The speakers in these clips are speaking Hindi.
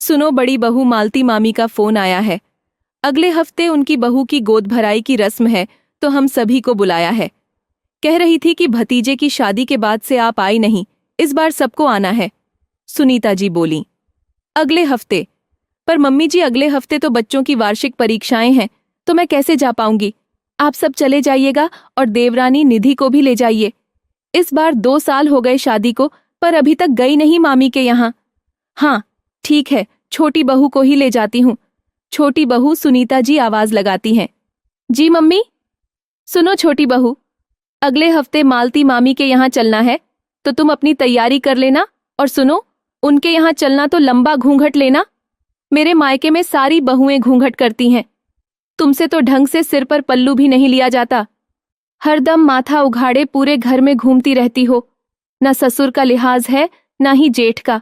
सुनो, बड़ी बहू मालती मामी का फोन आया है। अगले हफ्ते उनकी बहू की गोद भराई की रस्म है, तो हम सभी को बुलाया है। कह रही थी कि भतीजे की शादी के बाद से आप आई नहीं, इस बार सबको आना है। सुनीता जी बोली, अगले हफ्ते? पर मम्मी जी, अगले हफ्ते तो बच्चों की वार्षिक परीक्षाएं हैं, तो मैं कैसे जा पाऊंगी। आप सब चले जाइएगा और देवरानी निधि को भी ले जाइए। इस बार 2 साल हो गए शादी को, पर अभी तक गई नहीं मामी के यहाँ। हाँ ठीक है, छोटी बहू को ही ले जाती हूँ। छोटी बहू सुनीता जी आवाज लगाती हैं। जी मम्मी। सुनो छोटी बहू, अगले हफ्ते मालती मामी के यहाँ चलना है, तो तुम अपनी तैयारी कर लेना। और सुनो, उनके यहाँ चलना तो लंबा घूंघट लेना। मेरे मायके में सारी बहुएं घूंघट करती हैं। तुमसे तो ढंग से सिर पर पल्लू भी नहीं लिया जाता। हरदम माथा उघाड़े पूरे घर में घूमती रहती हो। न ससुर का लिहाज है, न ही जेठ का।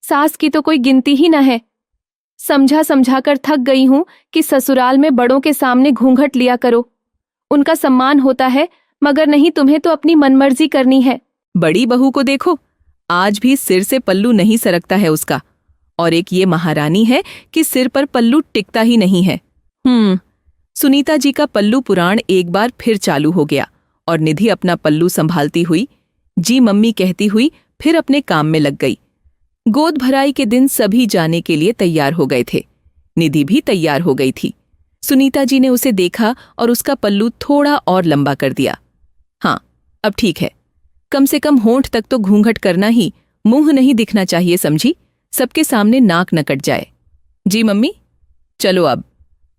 सास की तो कोई गिनती ही न है। समझा समझाकर थक गई हूं कि ससुराल में बड़ों के सामने घूंघट लिया करो। उनका सम्मान होता है, मगर नहीं, तुम्हें तो अपनी मनमर्जी करनी है। बड़ी बहू को देखो, आज भी सिर से पल्लू नहीं सरकता है उसका। और एक ये महारानी है कि सिर पर पल्लू टिकता ही नहीं है। सुनीता जी का पल्लू पुराण एक बार फिर चालू हो गया और निधि अपना पल्लू संभालती हुई जी मम्मी कहती हुई फिर अपने काम में लग गई। गोद भराई के दिन सभी जाने के लिए तैयार हो गए थे। निधि भी तैयार हो गई थी। सुनीता जी ने उसे देखा और उसका पल्लू थोड़ा और लंबा कर दिया। हाँ, अब ठीक है। कम से कम होंठ तक तो घूंघट करना ही, मुंह नहीं दिखना चाहिए, समझी? सबके सामने नाक न कट जाए। जी मम्मी, चलो अब।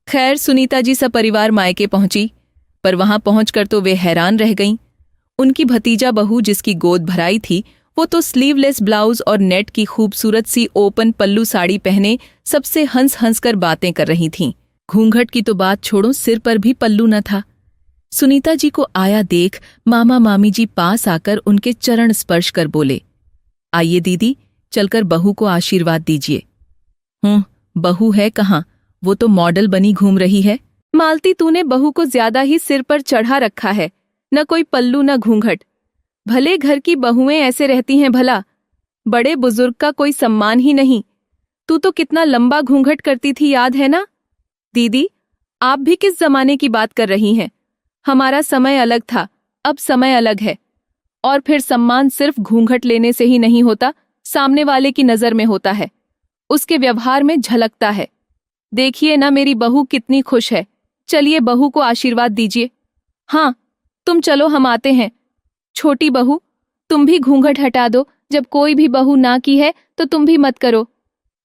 खैर, सुनीता जी सपरिवार मायके पहुंची, पर वहां पहुंचकर तो वे हैरान रह गईं। उनकी भतीजा बहू जिसकी गोद भराई थी, वो तो स्लीवलेस ब्लाउज और नेट की खूबसूरत सी ओपन पल्लू साड़ी पहने सबसे हंस हंस कर बातें कर रही थीं। घूंघट की तो बात छोड़ो, सिर पर भी पल्लू न था। सुनीता जी को आया देख मामा मामी जी पास आकर उनके चरण स्पर्श कर बोले, आइए दीदी, चलकर बहू को आशीर्वाद दीजिए। बहू है कहाँ, वो तो मॉडल बनी घूम रही है। मालती, तूने बहू को ज्यादा ही सिर पर चढ़ा रखा है। न कोई पल्लू न घूंघट। भले घर की बहुएं ऐसे रहती हैं भला। बड़े बुजुर्ग का कोई सम्मान ही नहीं। तू तो कितना लंबा घूंघट करती थी, याद है ना? दीदी, आप भी किस जमाने की बात कर रही हैं? हमारा समय अलग था, अब समय अलग है। और फिर सम्मान सिर्फ घूंघट लेने से ही नहीं होता, सामने वाले की नजर में होता है, उसके व्यवहार में झलकता है। देखिए ना, मेरी बहू कितनी खुश है। चलिए बहू को आशीर्वाद दीजिए। हाँ, तुम चलो, हम आते हैं। छोटी बहू, तुम भी घूंघट हटा दो। जब कोई भी बहू ना की है तो तुम भी मत करो।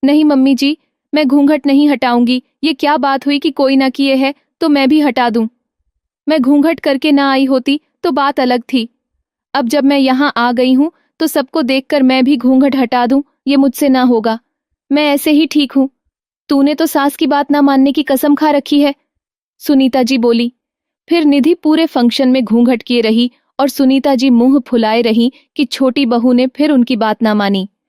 नहीं मम्मी जी, मैं घूंघट नहीं हटाऊंगी। ये क्या बात हुई कि कोई ना किए है तो मैं भी हटा दूं? मैं घूंघट करके ना आई होती तो बात अलग थी। अब जब मैं यहाँ आ गई हूं तो सबको देखकर मैं भी घूंघट हटा दूं, ये मुझसे ना होगा। मैं ऐसे ही ठीक हूं। तूने तो सास की बात ना मानने की कसम खा रखी है, सुनीता जी बोली। फिर निधि पूरे फंक्शन में घूंघट किए रही और सुनीता जी मुंह फुलाए रही कि छोटी बहू ने फिर उनकी बात ना मानी।